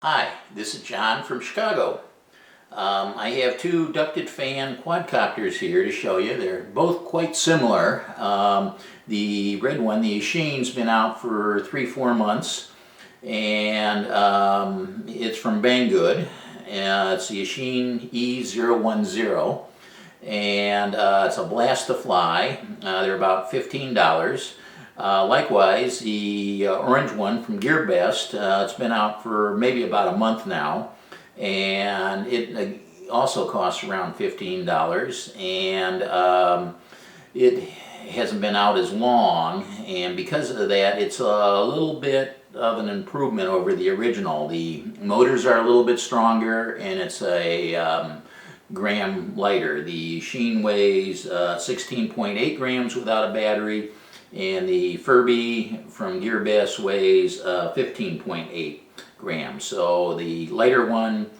Hi, this is John from Chicago. I have two ducted fan quadcopters here to show you. They're both quite similar. The red one, the Eachine's been out for 3-4 months, and it's from Banggood. It's the Eachine E010, and it's a blast to fly. They're about $15. Likewise, the orange one from GearBest, it's been out for maybe about a month now, and it also costs around $15, and it hasn't been out as long, and because of that, it's a little bit of an improvement over the original. The motors are a little bit stronger, and it's a gram lighter. The Eachine weighs 16.8 grams without a battery, and the Furibee from GearBest weighs 15.8 grams. So the lighter one,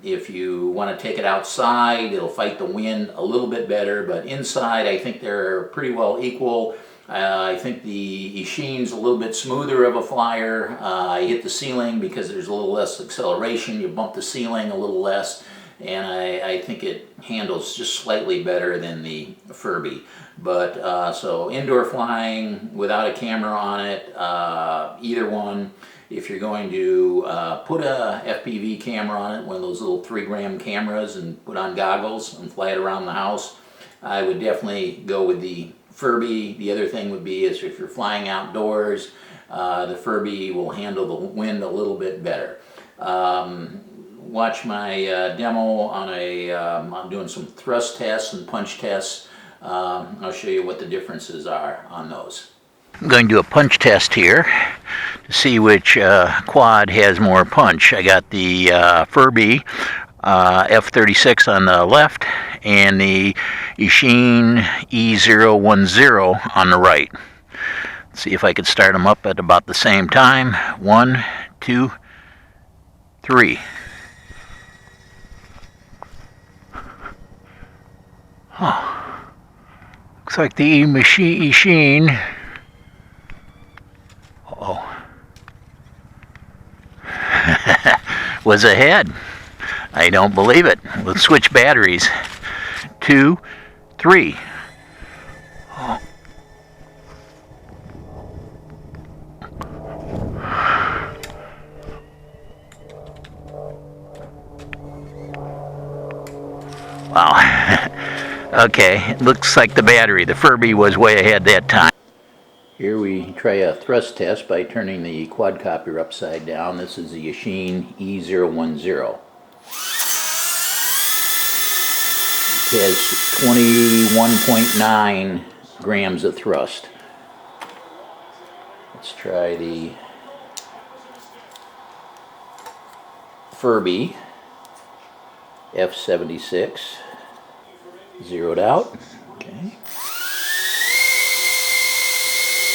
if you want to take it outside, it'll fight the wind a little bit better, but inside I think they're pretty well equal. I think the Eachine's a little bit smoother of a flyer. I hit the ceiling because there's a little less acceleration. You bump the ceiling a little less, and I think it handles just slightly better than the Furibee. But so indoor flying without a camera on it, either one. If you're going to put a FPV camera on it, one of those little 3-gram cameras, and put on goggles and fly it around the house, I would definitely go with the Furibee. The other thing would be is if you're flying outdoors, the Furibee will handle the wind a little bit better. Watch my demo on I'm doing some thrust tests and punch tests. I'll show you what the differences are on those. I'm going to do a punch test here to see which quad has more punch. I got the Furibee F36 on the left and the Eachine E010 on the right. Let's see if I could start them up at about the same time. 1, 2, 3. Huh. Looks like the Eachine was ahead. I don't believe it. Let's switch batteries. 2, 3. Oh. Wow. Okay, it looks like the battery. The Furibee was way ahead that time. Here we try a thrust test by turning the quadcopter upside down. This is the Eachine E010. It has 21.9 grams of thrust. Let's try the Furibee F36. Zeroed out. Okay.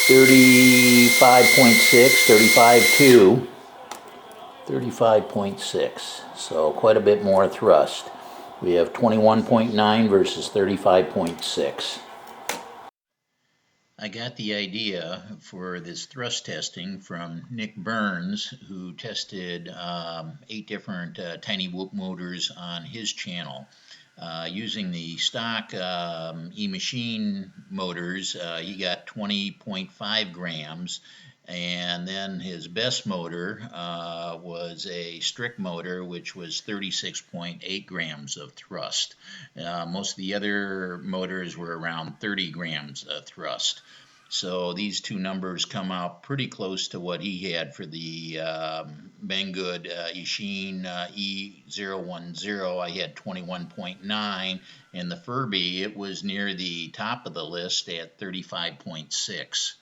35.6, 35.2, 35.6. So quite a bit more thrust. We have 21.9 versus 35.6. I got the idea for this thrust testing from Nick Burns, who tested 8 different tiny whoop motors on his channel. Using the stock Eachine motors, he got 20.5 grams, and then his best motor was a strict motor, which was 36.8 grams of thrust. Most of the other motors were around 30 grams of thrust. So these two numbers come out pretty close to what he had for the Banggood Eachine E010. I had 21.9, and the Furibee, it was near the top of the list at 35.6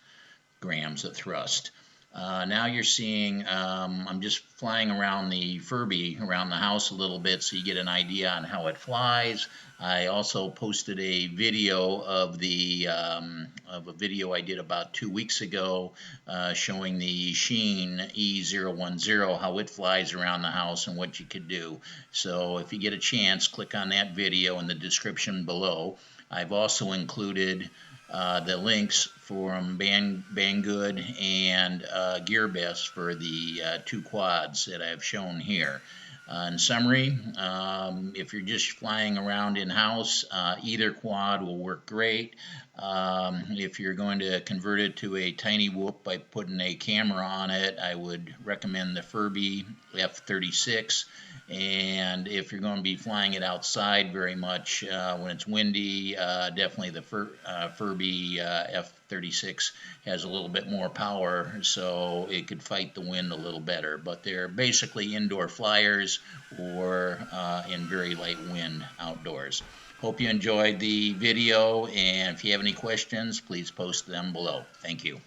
grams of thrust. Now you're seeing, I'm just flying around the Furibee around the house a little bit so you get an idea on how it flies. I also posted a video of a video I did about 2 weeks ago showing the Eachine E010, how it flies around the house and what you could do. So if you get a chance, click on that video in the description below. I've also included the links from Banggood and GearBest for the two quads that I've shown here. In summary, if you're just flying around in-house, either quad will work great. If you're going to convert it to a tiny whoop by putting a camera on it, I would recommend the Furibee F36. And if you're going to be flying it outside very much when it's windy, definitely the Furibee F36 has a little bit more power, so it could fight the wind a little better. But they're basically indoor flyers or in very light wind outdoors. Hope you enjoyed the video, and if you have any questions, please post them below. Thank you.